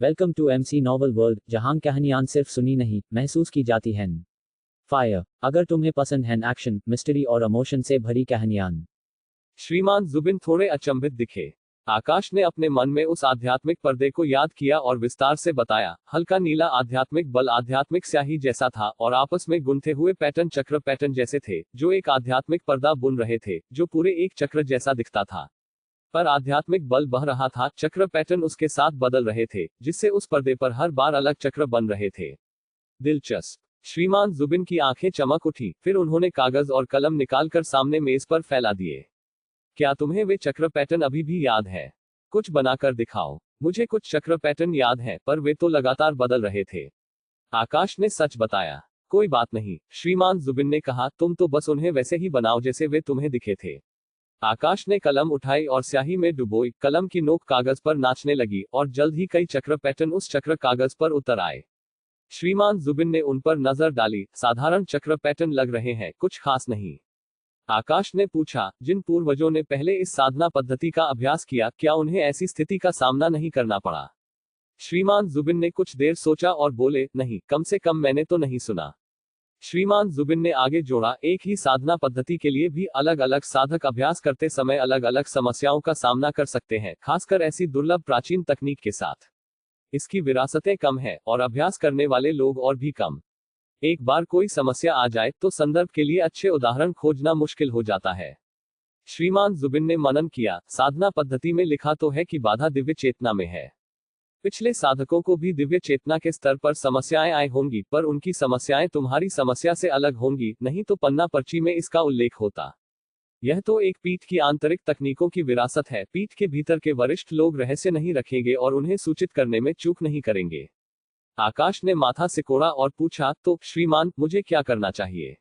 Welcome to MC novel world, जहां कहानियां सिर्फ सुनी नहीं महसूस की जाती हैं। फायर। अगर तुम्हें पसंद है एक्शन, मिस्ट्री और इमोशन से भरी कहानियां। श्रीमान जुबिन थोड़े अचंभित दिखे। आकाश ने अपने मन में उस आध्यात्मिक पर्दे को याद किया और विस्तार से बताया। हल्का नीला आध्यात्मिक बल आध्यात्मिक स्याही जैसा था और आपस में गुंथे हुए पैटर्न चक्र पैटर्न जैसे थे, जो एक आध्यात्मिक पर्दा बुन रहे थे, जो पूरे एक चक्र जैसा दिखता था। पर आध्यात्मिक बल बह रहा था, चक्र पैटर्न उसके साथ बदल रहे थे, जिससे उस पर्दे पर हर बार अलग चक्र बन रहे थे। दिलचस्प। श्रीमान जुबिन की आंखें चमक उठी, फिर उन्होंने कागज और कलम निकालकर सामने मेज पर फैला दिए। क्या तुम्हें वे चक्र पैटर्न अभी भी याद है? कुछ बनाकर दिखाओ। मुझे कुछ चक्र पैटर्न याद है, पर वे तो लगातार बदल रहे थे। आकाश ने सच बताया। कोई बात नहीं, श्रीमान जुबिन ने कहा, तुम तो बस उन्हें वैसे ही बनाओ जैसे वे तुम्हें दिखे थे। आकाश ने कलम उठाई और स्याही में डुबोई, कलम की नोक कागज पर नाचने लगी और जल्द ही कई चक्र पैटर्न उस चक्र कागज पर उतर आए। श्रीमान जुबिन ने उन पर नजर डाली। साधारण चक्र पैटर्न लग रहे हैं, कुछ खास नहीं। आकाश ने पूछा, जिन पूर्वजों ने पहले इस साधना पद्धति का अभ्यास किया, क्या उन्हें ऐसी स्थिति का सामना नहीं करना पड़ा? श्रीमान जुबिन ने कुछ देर सोचा और बोले, नहीं, कम से कम मैंने तो नहीं सुना। श्रीमान जुबिन ने आगे जोड़ा, एक ही साधना पद्धति के लिए भी अलग अलग साधक अभ्यास करते समय अलग अलग समस्याओं का सामना कर सकते हैं, खासकर ऐसी दुर्लभ प्राचीन तकनीक के साथ। इसकी विरासतें कम है और अभ्यास करने वाले लोग और भी कम। एक बार कोई समस्या आ जाए तो संदर्भ के लिए अच्छे उदाहरण खोजना मुश्किल हो जाता है। श्रीमान जुबिन ने मनन किया। साधना पद्धति में लिखा तो है कि बाधा दिव्य चेतना में है। पिछले साधकों को भी दिव्य चेतना के स्तर पर समस्याएं आई होंगी, पर उनकी समस्याएं तुम्हारी समस्या से अलग होंगी, नहीं तो पन्ना पर्ची में इसका उल्लेख होता। यह तो एक पीठ की आंतरिक तकनीकों की विरासत है। पीठ के भीतर के वरिष्ठ लोग रहस्य नहीं रखेंगे और उन्हें सूचित करने में चूक नहीं करेंगे। आकाश ने माथा सिकोड़ा और पूछा, तो श्रीमान, मुझे क्या करना चाहिए?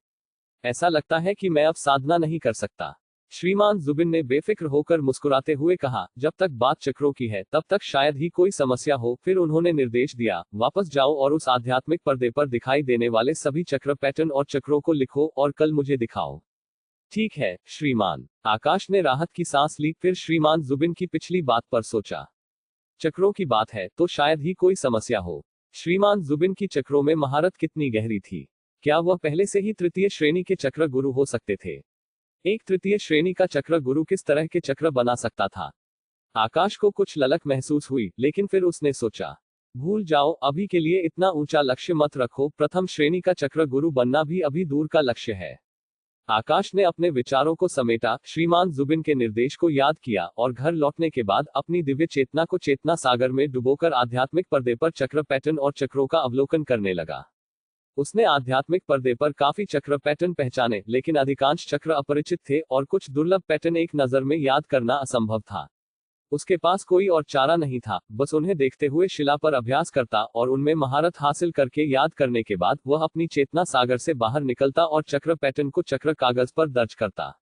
ऐसा लगता है कि मैं अब साधना नहीं कर सकता। श्रीमान जुबिन ने बेफिक्र होकर मुस्कुराते हुए कहा, जब तक बात चक्रों की है तब तक शायद ही कोई समस्या हो। फिर उन्होंने निर्देश दिया, वापस जाओ और उस आध्यात्मिक पर्दे पर दिखाई देने वाले सभी चक्र पैटर्न और चक्रों को लिखो और कल मुझे दिखाओ। ठीक है श्रीमान। आकाश ने राहत की सांस ली, फिर श्रीमान जुबिन की पिछली बात पर सोचा। चक्रों की बात है तो शायद ही कोई समस्या हो। श्रीमान जुबिन की चक्रों में महारत कितनी गहरी थी। क्या वह पहले से ही तृतीय श्रेणी के चक्र गुरु हो सकते थे? एक तृतीय श्रेणी का चक्र गुरु किस तरह के चक्र बना सकता था? आकाश को कुछ ललक महसूस हुई, लेकिन फिर उसने सोचा, भूल जाओ, अभी के लिए इतना ऊंचा लक्ष्य मत रखो। प्रथम श्रेणी का चक्र गुरु बनना भी अभी दूर का लक्ष्य है। आकाश ने अपने विचारों को समेटा, श्रीमान जुबिन के निर्देश को याद किया और घर लौटने के बाद अपनी दिव्य चेतना को चेतना सागर में डुबोकर आध्यात्मिक पर्दे पर चक्र पैटर्न और चक्रों का अवलोकन करने लगा। उसने आध्यात्मिक पर्दे पर काफी चक्र पैटर्न पहचाने, लेकिन अधिकांश चक्र अपरिचित थे और कुछ दुर्लभ पैटर्न एक नजर में याद करना असंभव था। उसके पास कोई और चारा नहीं था, बस उन्हें देखते हुए शिला पर अभ्यास करता और उनमें महारत हासिल करके याद करने के बाद वह अपनी चेतना सागर से बाहर निकलता और चक्र पैटर्न को चक्र कागज पर दर्ज करता।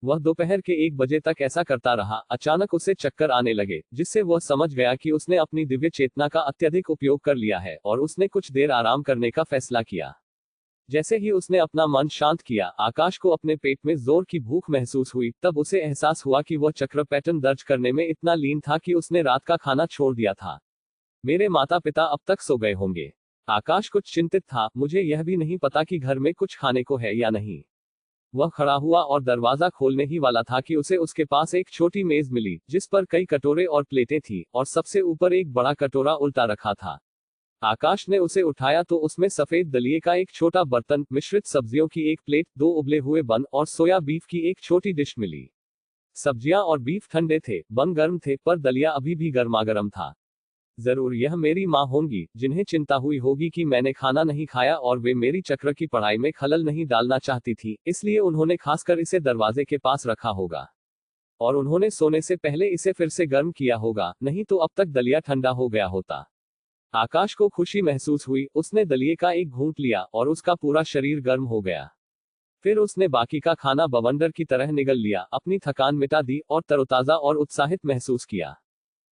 वह दोपहर के 1 बजे तक ऐसा करता रहा। अचानक उसे चक्कर आने लगे, जिससे वह समझ गया कि उसने अपनी दिव्य चेतना का अत्यधिक उपयोग कर लिया है और उसने कुछ देर आराम करने का फैसला किया। जैसे ही उसने अपना मन शांत किया, आकाश को अपने पेट में जोर की भूख महसूस हुई। तब उसे एहसास हुआ कि वह चक्र पैटर्न दर्ज करने में इतना लीन था कि उसने रात का खाना छोड़ दिया था। मेरे माता पिता अब तक सो गए होंगे। आकाश कुछ चिंतित था। मुझे यह भी नहीं पता कि घर में कुछ खाने को है या नहीं। वह खड़ा हुआ और दरवाजा खोलने ही वाला था कि उसे उसके पास एक छोटी मेज मिली, जिस पर कई कटोरे और प्लेटें थी और सबसे ऊपर एक बड़ा कटोरा उल्टा रखा था। आकाश ने उसे उठाया तो उसमें सफेद दलिये का एक छोटा बर्तन, मिश्रित सब्जियों की एक प्लेट, 2 उबले हुए बन और सोया बीफ की एक छोटी डिश मिली। सब्जियां और बीफ ठंडे थे, बन गर्म थे, पर दलिया अभी भी गर्मागर्म था। जरूर यह मेरी माँ होंगी, जिन्हें चिंता हुई होगी कि मैंने खाना नहीं खाया और वे मेरी चक्र की पढ़ाई में खलल नहीं डालना चाहती थी, इसलिए उन्होंने खासकर इसे दरवाजे के पास रखा होगा। और उन्होंने सोने से पहले इसे फिर से गर्म किया होगा, नहीं तो अब तक दलिया ठंडा हो गया होता। आकाश को खुशी महसूस हुई। उसने दलिये का एक घूंट लिया और उसका पूरा शरीर गर्म हो गया। फिर उसने बाकी का खाना बवंडर की तरह निगल लिया, अपनी थकान मिटा दी और तरोताजा और उत्साहित महसूस किया।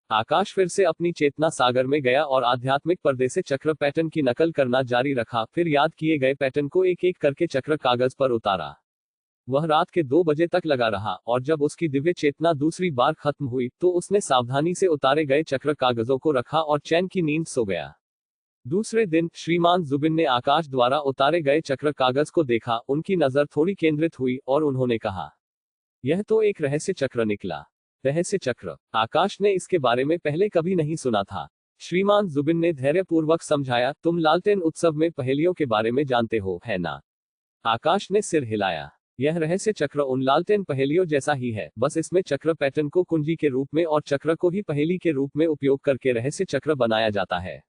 आकाश फिर से अपनी चेतना सागर में गया और आध्यात्मिक पर्दे से चक्र पैटर्न की नकल करना जारी रखा। फिर याद किए गए पैटर्न को एक एक करके चक्र कागज पर उतारा। वह रात के 2 बजे तक लगा रहा और जब उसकी दिव्य चेतना दूसरी बार खत्म हुई तो उसने सावधानी से उतारे गए चक्र कागजों को रखा और चैन की नींद सो गया। दूसरे दिन श्रीमान जुबिन ने आकाश द्वारा उतारे गए चक्र कागज को देखा। उनकी नजर थोड़ी केंद्रित हुई और उन्होंने कहा, यह तो एक रहस्य चक्र निकला। रहस्य चक्र? आकाश ने इसके बारे में पहले कभी नहीं सुना था। श्रीमान जुबिन ने धैर्यपूर्वक समझाया, तुम लालटेन उत्सव में पहेलियों के बारे में जानते हो, है ना? आकाश ने सिर हिलाया। यह रहस्य चक्र उन लालटेन पहेलियों जैसा ही है, बस इसमें चक्र पैटर्न को कुंजी के रूप में और चक्र को ही पहेली के रूप में उपयोग करके रहस्य चक्र बनाया जाता है।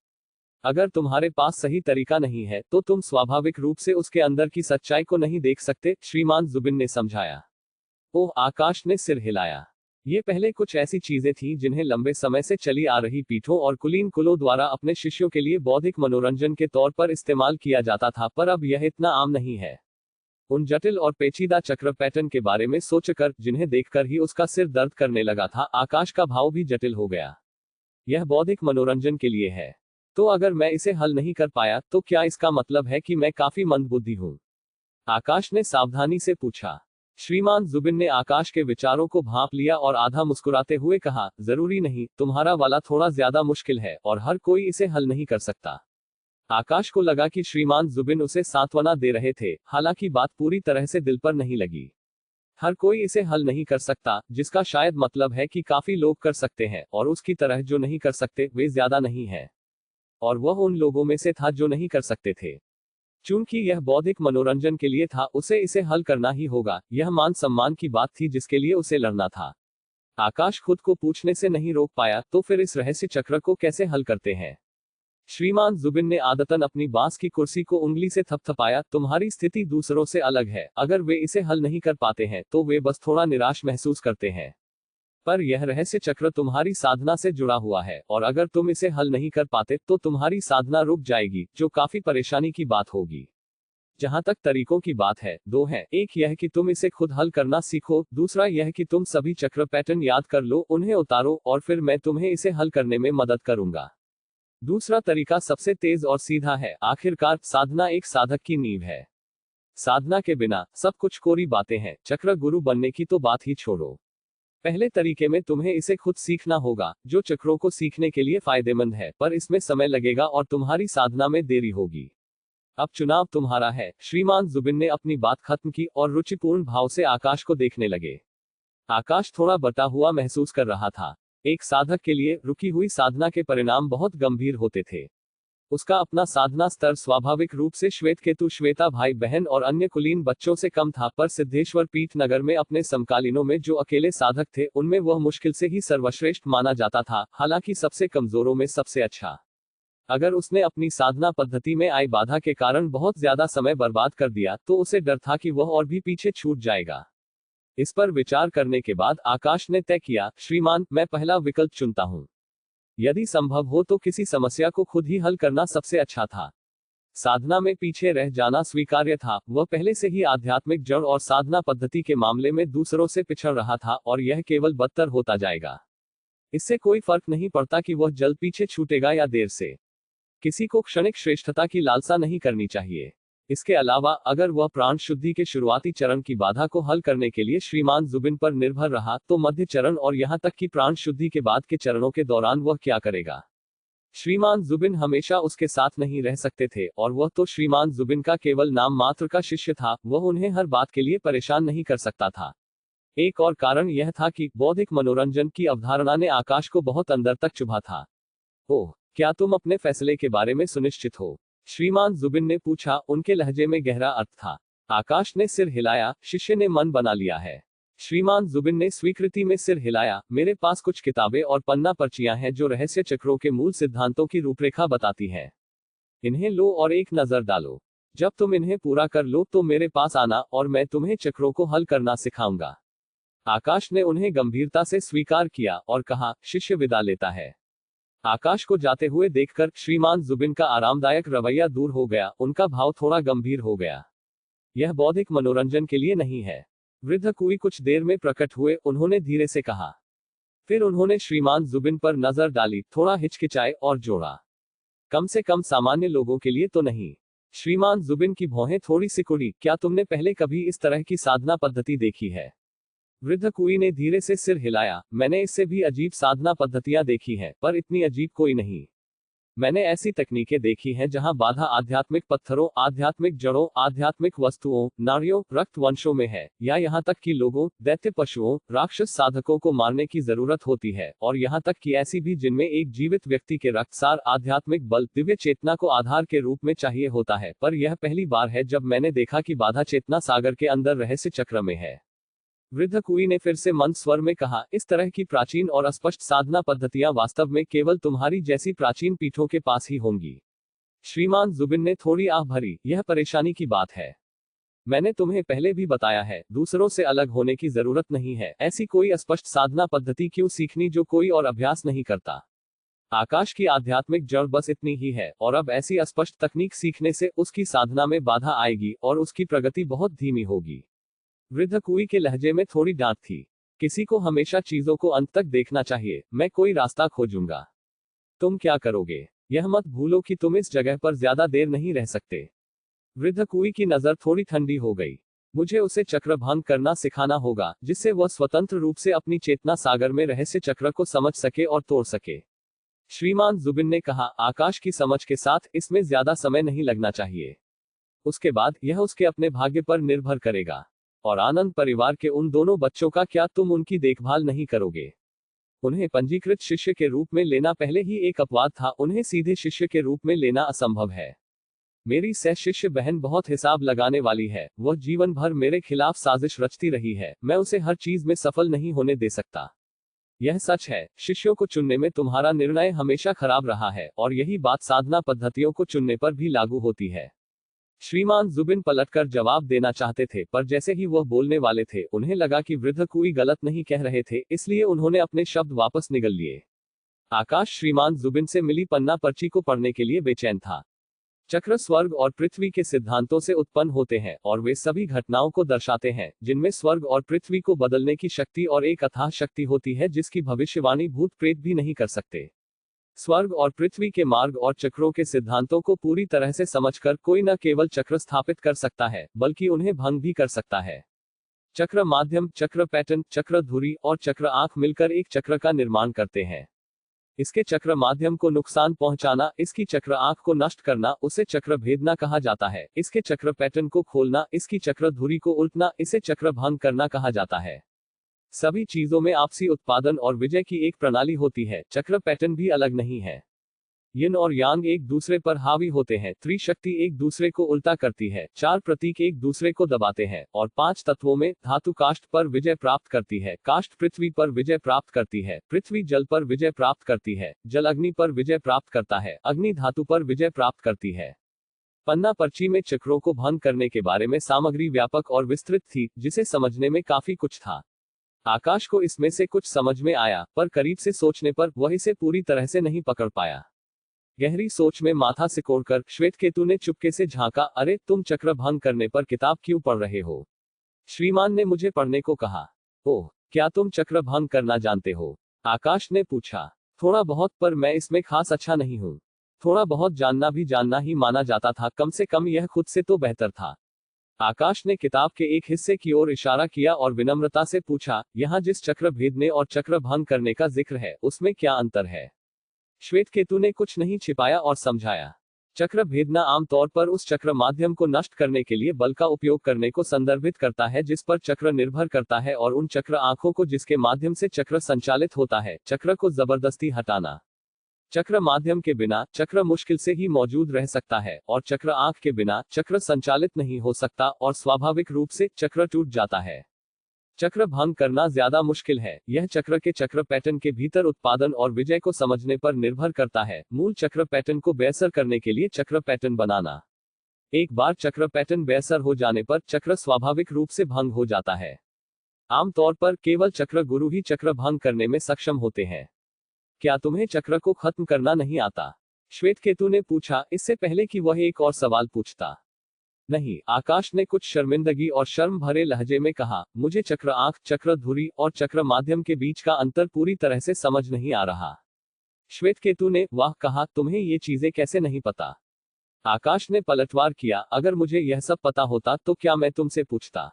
अगर तुम्हारे पास सही तरीका नहीं है तो तुम स्वाभाविक रूप से उसके अंदर की सच्चाई को नहीं देख सकते, श्रीमान जुबिन ने समझाया। ओह, आकाश ने सिर हिलाया। ये पहले कुछ ऐसी चीजें थीं जिन्हें लंबे समय से चली आ रही पीठों और कुलीन कुलों द्वारा अपने शिष्यों के लिए बौद्धिक मनोरंजन के तौर पर इस्तेमाल किया जाता था, पर अब यह इतना आम नहीं है। उन जटिल और पेचीदा चक्र पैटर्न के बारे में सोचकर, जिन्हें देखकर ही उसका सिर दर्द करने लगा था, आकाश का भाव भी जटिल हो गया। यह बौद्धिक मनोरंजन के लिए है, तो अगर मैं इसे हल नहीं कर पाया तो क्या इसका मतलब है कि मैं काफी मंदबुद्धि हूं? आकाश ने सावधानी से पूछा। श्रीमान जुबिन ने आकाश के विचारों को भांप लिया और आधा मुस्कुराते हुए कहा, जरूरी नहीं, तुम्हारा वाला थोड़ा ज्यादा मुश्किल है और हर कोई इसे हल नहीं कर सकता। आकाश को लगा कि श्रीमान जुबिन उसे सांत्वना दे रहे थे, हालांकि बात पूरी तरह से दिल पर नहीं लगी। हर कोई इसे हल नहीं कर सकता, जिसका शायद मतलब है कि काफी लोग कर सकते हैं और उसकी तरह जो नहीं कर सकते वे ज्यादा नहीं है। और वह उन लोगों में से था जो नहीं कर सकते थे। चूंकि यह बौद्धिक मनोरंजन के लिए था, उसे इसे हल करना ही होगा। यह मान सम्मान की बात थी जिसके लिए उसे लड़ना था। आकाश खुद को पूछने से नहीं रोक पाया, तो फिर इस रहस्य चक्र को कैसे हल करते हैं? श्रीमान जुबिन ने आदतन अपनी बांस की कुर्सी को उंगली से थपथपाया। तुम्हारी स्थिति दूसरों से अलग है। अगर वे इसे हल नहीं कर पाते हैं तो वे बस थोड़ा निराश महसूस करते हैं। पर यह रहस्य चक्र तुम्हारी साधना से जुड़ा हुआ है और अगर तुम इसे हल नहीं कर पाते तो तुम्हारी साधना रुक जाएगी, जो काफी परेशानी की बात होगी। जहां तक तरीकों की बात है, दो हैं। एक यह कि तुम इसे खुद हल करना सीखो, दूसरा यह कि तुम सभी चक्र पैटर्न याद कर लो, उन्हें उतारो और फिर मैं तुम्हें इसे हल करने में मदद करूंगा। दूसरा तरीका सबसे तेज और सीधा है। आखिरकार साधना एक साधक की नींव है। साधना के बिना सब कुछ कोरी बातें हैं। चक्र गुरु बनने की तो बात ही छोड़ो। पहले तरीके में तुम्हें इसे खुद सीखना होगा, जो चक्रों को सीखने के लिए फायदेमंद है, पर इसमें समय लगेगा और तुम्हारी साधना में देरी होगी। अब चुनाव तुम्हारा है। श्रीमान जुबिन ने अपनी बात खत्म की और रुचिपूर्ण भाव से आकाश को देखने लगे। आकाश थोड़ा बटा हुआ महसूस कर रहा था। एक साधक के लिए रुकी हुई साधना के परिणाम बहुत गंभीर होते थे। उसका अपना साधना स्तर स्वाभाविक रूप से श्वेतकेतु श्वेता भाई बहन और अन्य कुलीन बच्चों से कम था, पर सिद्धेश्वर पीठ नगर में अपने समकालीनों में जो अकेले साधक थे, उनमें वह मुश्किल से ही सर्वश्रेष्ठ माना जाता था, हालांकि सबसे कमजोरों में सबसे अच्छा। अगर उसने अपनी साधना पद्धति में आई बाधा के कारण बहुत ज्यादा समय बर्बाद कर दिया तो उसे डर था कि वह और भी पीछे छूट जाएगा। इस पर विचार करने के बाद आकाश ने तय किया, श्रीमान, मैं पहला विकल्प चुनता हूं। यदि संभव हो तो किसी समस्या को खुद ही हल करना सबसे अच्छा था। साधना में पीछे रह जाना स्वीकार्य था। वह पहले से ही आध्यात्मिक जड़ और साधना पद्धति के मामले में दूसरों से पिछड़ रहा था और यह केवल बदतर होता जाएगा। इससे कोई फर्क नहीं पड़ता कि वह जल्द पीछे छूटेगा या देर से। किसी को क्षणिक श्रेष्ठता की लालसा नहीं करनी चाहिए। इसके अलावा अगर वह प्राण शुद्धि के शुरुआती चरण की बाधा को हल करने के लिए श्रीमान जुबिन पर निर्भर रहा तो मध्य चरण और यहां तक कि प्राण शुद्धि के बाद के चरणों के दौरान वह क्या करेगा? श्रीमान जुबिन हमेशा उसके साथ नहीं रह सकते थे और वह तो श्रीमान जुबिन का केवल नाम मात्र का शिष्य था। वह उन्हें हर बात के लिए परेशान नहीं कर सकता था। एक और कारण यह था कि बौद्धिक मनोरंजन की अवधारणा ने आकाश को बहुत अंदर तक चुभा था। ओह, क्या तुम अपने फैसले के बारे में सुनिश्चित हो? श्रीमान जुबिन ने पूछा। उनके लहजे में गहरा अर्थ था। आकाश ने सिर हिलाया। शिष्य ने मन बना लिया है। श्रीमान जुबिन ने स्वीकृति में सिर हिलाया। मेरे पास कुछ किताबें और पन्ना पर्चियां हैं जो रहस्य चक्रों के मूल सिद्धांतों की रूपरेखा बताती हैं। इन्हें लो और एक नजर डालो। जब तुम इन्हें पूरा कर लो तो मेरे पास आना और मैं तुम्हें चक्रों को हल करना सिखाऊंगा। आकाश ने उन्हें गंभीरता से स्वीकार किया और कहा, शिष्य विदा लेता है। आकाश को जाते हुए देखकर श्रीमान जुबिन का आरामदायक रवैया दूर हो गया। उनका भाव थोड़ा गंभीर हो गया। यह बौद्धिक मनोरंजन के लिए नहीं है। वृद्ध कुई कुछ देर में प्रकट हुए। उन्होंने धीरे से कहा। फिर उन्होंने श्रीमान जुबिन पर नजर डाली, थोड़ा हिचकिचाए और जोड़ा, कम से कम सामान्य लोगों के लिए तो नहीं। श्रीमान जुबिन की भौहें थोड़ी सिकुड़ी। क्या तुमने पहले कभी इस तरह की साधना पद्धति देखी है? वृद्ध कुई ने धीरे से सिर हिलाया। मैंने इससे भी अजीब साधना पद्धतियां देखी हैं, पर इतनी अजीब कोई नहीं। मैंने ऐसी तकनीकें देखी हैं जहां बाधा आध्यात्मिक पत्थरों, आध्यात्मिक जड़ों, आध्यात्मिक वस्तुओं, नारियों, रक्त वंशों में है, या यहां तक कि लोगों, दैत्य पशुओं, राक्षस साधकों को मारने की जरूरत होती है, और यहां तक कि ऐसी भी जिनमें एक जीवित व्यक्ति के रक्तसार, आध्यात्मिक बल, दिव्य चेतना को आधार के रूप में चाहिए होता है। पर यह पहली बार है जब मैंने देखा कि बाधा चेतना सागर के अंदर रहस्य चक्र में है। वृद्ध कुई ने फिर से मंद स्वर में कहा, इस तरह की प्राचीन और अस्पष्ट साधना पद्धतियां वास्तव में केवल तुम्हारी जैसी प्राचीन पीठों के पास ही होंगी। श्रीमान जुबिन ने थोड़ी आह भरी। यह परेशानी की बात है। मैंने तुम्हें पहले भी बताया है, दूसरों से अलग होने की जरूरत नहीं है। ऐसी कोई अस्पष्ट साधना पद्धति क्यों सीखनी जो कोई और अभ्यास नहीं करता? आकाश की आध्यात्मिक जड़ बस इतनी ही है, और अब ऐसी अस्पष्ट तकनीक सीखने से उसकी साधना में बाधा आएगी और उसकी प्रगति बहुत धीमी होगी। वृद्ध कुई के लहजे में थोड़ी डांट थी। किसी को हमेशा चीजों को अंत तक देखना चाहिए। मैं कोई रास्ता खोजूंगा। तुम क्या करोगे? यह मत भूलो कि तुम इस जगह पर ज्यादा देर नहीं रह सकते। वृद्ध कुई की नजर थोड़ी ठंडी हो गई। मुझे उसे चक्र भंग करना सिखाना होगा, जिससे वह स्वतंत्र रूप से अपनी चेतना सागर में रहस्य चक्र को समझ सके और तोड़ सके। श्रीमान जुबिन ने कहा, आकाश की समझ के साथ इसमें ज्यादा समय नहीं लगना चाहिए। उसके बाद यह उसके अपने भाग्य पर निर्भर करेगा। और आनंद परिवार के उन दोनों बच्चों का क्या तुम उनकी देखभाल नहीं करोगे? उन्हें पंजीकृत शिष्य के रूप में लेना पहले ही एक अपवाद था, उन्हें सीधे शिष्य के रूप में लेना असंभव है। मेरी सह शिष्य बहन बहुत हिसाब लगाने वाली है। वह जीवन भर मेरे खिलाफ साजिश रचती रही है। मैं उसे हर चीज में सफल नहीं होने दे सकता। यह सच है। शिष्यों को चुनने में तुम्हारा निर्णय हमेशा खराब रहा है, और यही बात साधना पद्धतियों को चुनने पर भी लागू होती है। श्रीमान जुबिन पलटकर जवाब देना चाहते थे, पर जैसे ही वह बोलने वाले थे, उन्हें लगा कि वृद्ध कोई गलत नहीं कह रहे थे, इसलिए उन्होंने अपने शब्द वापस निगल लिए। आकाश श्रीमान जुबिन से मिली पन्ना पर्ची को पढ़ने के लिए बेचैन था। चक्र स्वर्ग और पृथ्वी के सिद्धांतों से उत्पन्न होते हैं, और वे सभी घटनाओं को दर्शाते हैं जिनमें स्वर्ग और पृथ्वी को बदलने की शक्ति और एक अथाह शक्ति होती है जिसकी भविष्यवाणी भूत प्रेत भी नहीं कर सकते। स्वर्ग और पृथ्वी के मार्ग और चक्रों के सिद्धांतों को पूरी तरह से समझकर कोई न केवल चक्र स्थापित कर सकता है, बल्कि उन्हें भंग भी कर सकता है। चक्र माध्यम, चक्र पैटर्न, चक्र धुरी और चक्र आंख मिलकर एक चक्र का निर्माण करते हैं। इसके चक्र माध्यम को नुकसान पहुंचाना, इसकी चक्र आंख को नष्ट करना, उसे चक्र भेदना कहा जाता है। इसके चक्र पैटर्न को खोलना, इसकी चक्र धुरी को उल्टना, इसे चक्र भंग करना कहा जाता है। सभी चीजों में आपसी उत्पादन और विजय की एक प्रणाली होती है। चक्र पैटर्न भी अलग नहीं है। यिन और यांग एक दूसरे पर हावी होते हैं। त्रिशक्ति एक दूसरे को उल्टा करती है। 4 प्रतीक एक दूसरे को दबाते हैं। और 5 तत्वों में धातु काष्ठ पर विजय प्राप्त करती है, काष्ठ पृथ्वी पर विजय प्राप्त करती है, पृथ्वी जल पर विजय प्राप्त करती है, जल अग्नि पर विजय प्राप्त करता है, अग्नि धातु पर विजय प्राप्त करती है। पन्ना पर्ची में चक्रों को भंग करने के बारे में सामग्री व्यापक और विस्तृत थी, जिसे समझने में काफी कुछ था। आकाश को इसमें से कुछ समझ में आया, पर करीब से सोचने पर वह इसे पूरी तरह से नहीं पकड़ पाया। गहरी सोच में माथा सिकोड़कर श्वेतकेतु ने चुपके से झांका, अरे तुम चक्र भंग करने पर किताब क्यों पढ़ रहे हो? श्रीमान ने मुझे पढ़ने को कहा। ओह, क्या तुम चक्र भंग करना जानते हो? आकाश ने पूछा। थोड़ा बहुत, पर मैं इसमें खास अच्छा नहीं हूँ। थोड़ा बहुत जानना भी जानना ही माना जाता था, कम से कम यह खुद से तो बेहतर था। आकाश ने किताब के एक हिस्से की ओर इशारा किया और विनम्रता से पूछा, यहाँ जिस चक्र भेदने और चक्र भंग करने का जिक्र है, उसमें क्या अंतर है? श्वेतकेतु ने कुछ नहीं छिपाया और समझाया। चक्र भेदना आमतौर पर उस चक्र माध्यम को नष्ट करने के लिए बल का उपयोग करने को संदर्भित करता है जिस पर चक्र निर्भर करता है, और उन चक्र आंखों को जिसके माध्यम से चक्र संचालित होता है, चक्र को जबरदस्ती हटाना। चक्र माध्यम के बिना चक्र मुश्किल से ही मौजूद रह सकता है, और चक्र आंख के बिना चक्र संचालित नहीं हो सकता, और स्वाभाविक रूप से चक्र टूट जाता है। चक्र भंग करना ज्यादा मुश्किल है। यह चक्र के चक्र पैटर्न के भीतर उत्पादन और विजय को समझने पर निर्भर करता है। मूल चक्र पैटर्न को बेअसर करने के लिए चक्र पैटर्न बनाना। एक बार चक्र पैटर्न बेअसर हो जाने पर चक्र स्वाभाविक रूप से भंग हो जाता है। आमतौर पर केवल चक्र गुरु ही चक्र भंग करने में सक्षम होते हैं। क्या तुम्हें चक्र को खत्म करना नहीं आता? श्वेतकेतु ने पूछा, इससे पहले कि वह एक और सवाल पूछता। नहीं, आकाश ने कुछ शर्मिंदगी और शर्म भरे लहजे में कहा, मुझे चक्र आंख, चक्र धुरी और चक्र माध्यम के बीच का अंतर पूरी तरह से समझ नहीं आ रहा। श्वेतकेतु ने वाह कहा, तुम्हें ये चीजें कैसे नहीं पता? आकाश ने पलटवार किया, अगर मुझे यह सब पता होता तो क्या मैं तुमसे पूछता?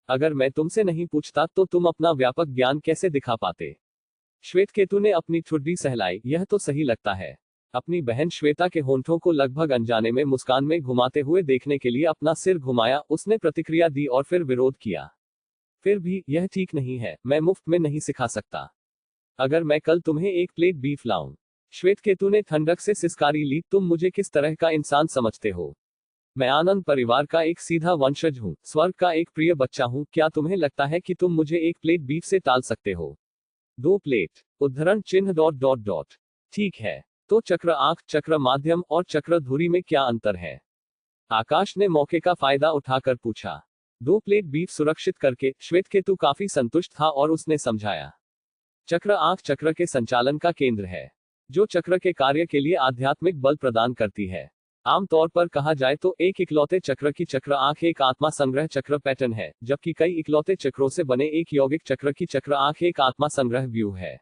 अगर मैं तुमसे नहीं पूछता तो तुम अपना व्यापक ज्ञान कैसे दिखा पाते? श्वेतकेतु ने अपनी ठुड्डी सहलाई, यह तो सही लगता है। अपनी बहन श्वेता के होंठों को लगभग अनजाने में मुस्कान में घुमाते हुए देखने के लिए अपना सिर घुमाया, उसने प्रतिक्रिया दी और फिर विरोध किया। फिर भी यह ठीक नहीं है, मैं मुफ्त में नहीं सिखा सकता। अगर मैं कल तुम्हें एक प्लेट बीफ लाऊं। श्वेतकेतु ने ठंडक से सिसकारी ली, तुम मुझे किस तरह का इंसान समझते हो? मैं आनंद परिवार का एक सीधा वंशज हूँ, स्वर्ग का एक प्रिय बच्चा हूँ, क्या तुम्हें लगता है कि तुम मुझे एक प्लेट बीफ से टाल सकते हो? 2 प्लेट उद्धरण चिन्ह ... ठीक है, तो चक्र आंख, चक्र माध्यम और चक्र धुरी में क्या अंतर है? आकाश ने मौके का फायदा उठाकर पूछा। 2 प्लेट बीफ सुरक्षित करके श्वेतकेतु काफी संतुष्ट था और उसने समझाया। चक्र आंख चक्र के संचालन का केंद्र है, जो चक्र के कार्य के लिए आध्यात्मिक बल प्रदान करती है। आमतौर पर कहा जाए तो एक इकलौते चक्र की चक्र आंख एक आत्मा संग्रह चक्र पैटर्न है, जबकि कई इकलौते चक्रों से बने एक यौगिक चक्र की चक्र आंख एक आत्मा संग्रह व्यू है।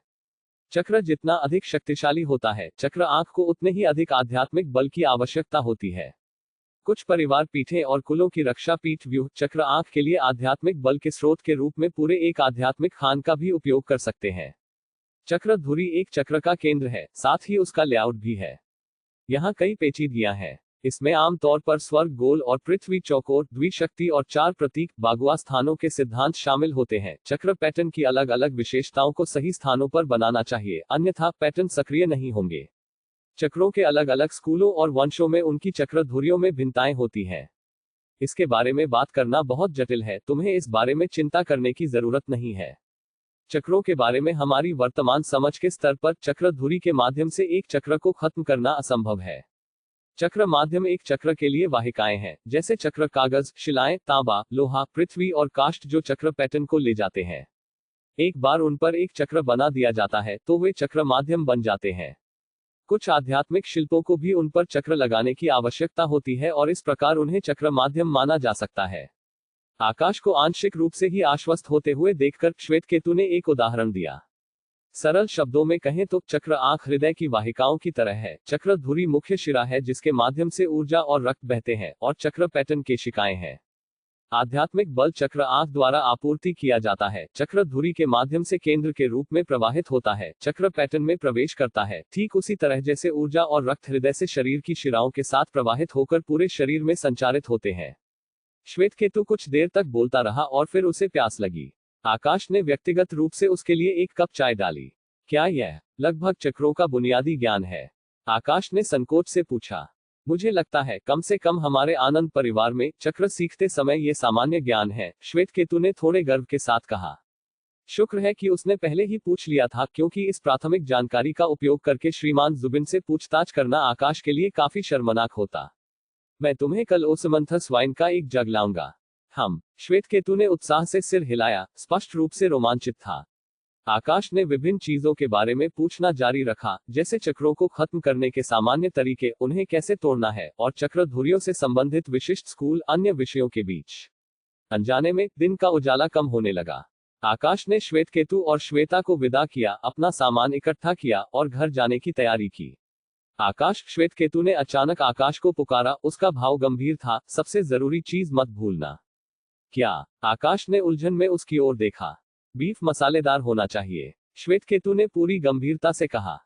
चक्र जितना अधिक शक्तिशाली होता है, चक्र आंख को उतने ही अधिक आध्यात्मिक बल की आवश्यकता होती है। कुछ परिवार पीठें और कुलों की रक्षा पीठ व्यू चक्र आंख के लिए आध्यात्मिक बल के स्रोत के रूप में पूरे एक आध्यात्मिक खान का भी उपयोग कर सकते हैं। चक्र धुरी एक चक्र का केंद्र है, साथ ही उसका लेआउट भी है। यहाँ कई पेचीदगियां हैं। इसमें आमतौर पर स्वर्ग गोल और पृथ्वी चौकोर, द्विशक्ति और 4 प्रतीक बागुआ स्थानों के सिद्धांत शामिल होते हैं। चक्र पैटर्न की अलग अलग विशेषताओं को सही स्थानों पर बनाना चाहिए, अन्यथा पैटर्न सक्रिय नहीं होंगे। चक्रों के अलग अलग स्कूलों और वंशों में उनकी चक्र धुरियों में भिन्नताएं होती हैं। इसके बारे में बात करना बहुत जटिल है, तुम्हें इस बारे में चिंता करने की जरूरत नहीं है। चक्रों के बारे में हमारी वर्तमान समझ के स्तर पर चक्र धुरी के माध्यम से एक चक्र को खत्म करना असंभव है। चक्र माध्यम एक चक्र के लिए वाहिकाएं हैं, जैसे चक्र कागज, शिलाएं, तांबा, लोहा, पृथ्वी और काष्ठ, जो चक्र पैटर्न को ले जाते हैं। एक बार उन पर एक चक्र बना दिया जाता है तो वे चक्र माध्यम बन जाते हैं। कुछ आध्यात्मिक शिल्पों को भी उन पर चक्र लगाने की आवश्यकता होती है और इस प्रकार उन्हें चक्र माध्यम माना जा सकता है। आकाश को आंशिक रूप से ही आश्वस्त होते हुए देखकर श्वेतकेतु ने एक उदाहरण दिया। सरल शब्दों में कहें तो चक्र आंख हृदय की वाहिकाओं की तरह है, चक्र धुरी मुख्य शिरा है जिसके माध्यम से ऊर्जा और रक्त बहते हैं, और चक्र पैटर्न केशिकाएं हैं। आध्यात्मिक बल चक्र आंख द्वारा आपूर्ति किया जाता है, चक्र धुरी के माध्यम से केंद्र के रूप में प्रवाहित होता है, चक्र पैटर्न में प्रवेश करता है, ठीक उसी तरह जैसे ऊर्जा और रक्त हृदय से शरीर की शिराओं के साथ प्रवाहित होकर पूरे शरीर में संचारित होते हैं। श्वेतकेतु कुछ देर तक बोलता रहा और फिर उसे प्यास लगी। आकाश ने व्यक्तिगत रूप से उसके लिए एक कप चाय डाली। क्या यह लगभग चक्रों का बुनियादी ज्ञान है? आकाश ने संकोच से पूछा। मुझे लगता है कम से कम हमारे आनंद परिवार में चक्र सीखते समय ये सामान्य ज्ञान है, श्वेतकेतु ने थोड़े गर्व के साथ कहा। शुक्र है कि उसने पहले ही पूछ लिया था, क्योंकि इस प्राथमिक जानकारी का उपयोग करके श्रीमान जुबिन से पूछताछ करना आकाश के लिए काफी शर्मनाक होता। मैं तुम्हें कल ओसमंथस वाइन का एक जग लाऊंगा। हम श्वेतकेतु ने उत्साह से सिर हिलाया, स्पष्ट रूप से रोमांचित था। आकाश ने विभिन्न चीजों के बारे में पूछना जारी रखा, जैसे चक्रों को खत्म करने के सामान्य तरीके, उन्हें कैसे तोड़ना है, और चक्र धुरियों से संबंधित विशिष्ट स्कूल, अन्य विषयों के बीच। अनजाने में दिन का उजाला कम होने लगा। आकाश ने श्वेतकेतु और श्वेता को विदा किया, अपना सामान इकट्ठा किया और घर जाने की तैयारी की। आकाश, श्वेतकेतु ने अचानक आकाश को पुकारा, उसका भाव गंभीर था। सबसे जरूरी चीज मत भूलना। क्या? आकाश ने उलझन में उसकी ओर देखा। बीफ मसालेदार होना चाहिए, श्वेतकेतु ने पूरी गंभीरता से कहा।